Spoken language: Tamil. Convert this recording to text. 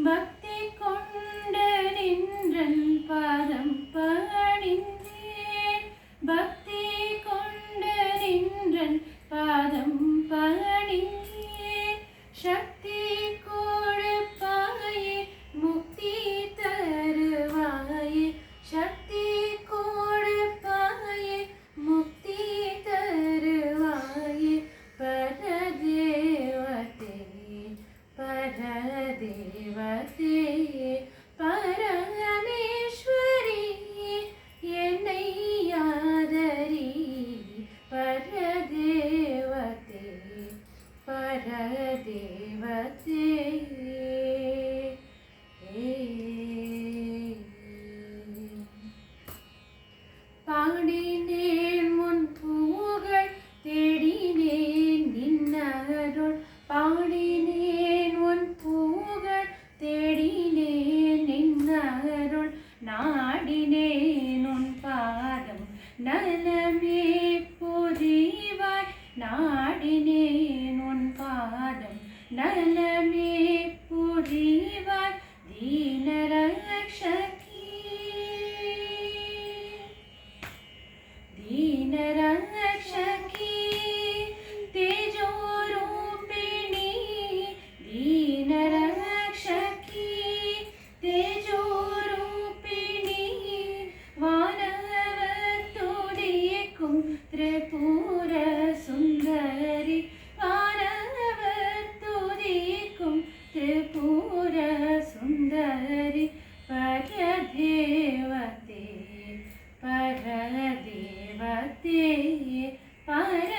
பக்தி கொண்ட நின்றன் பாதம் பணிந்தேன், பக்தி கொண்ட நின்றன் பாதம் பணிந்தேன். சக்தி கொடுப்பாயே முக்தி தருவாயே, சக்தி கொடுப்பாயே முக்தி தருவாயே. பரதேவதே பரதேவதே பரமேஸ்வரி என்னை ஆதரி. பரதேவதே பரதேவதே. பாடினேன் முன் புகழ் தேடினேன் நின்னருள், பாடினேன் உன் புகழ் தேடினேன் நின்னருள். நாடினேன் உன் பாதம் நலமே புரிவாய், நாடினேன் உன் பாதம் நலமே புரிவாய். தீனரக்ஷகி दीनरक्षकी तेजोरूपिणी, दीनरक्षकी तेजोरूपिणी. वानवतुदियक्कुम त्रिपुर सुंदरी, वानवतुदियक्कुम त्रिपुर सुंदरी. परदेवते परदेवते पर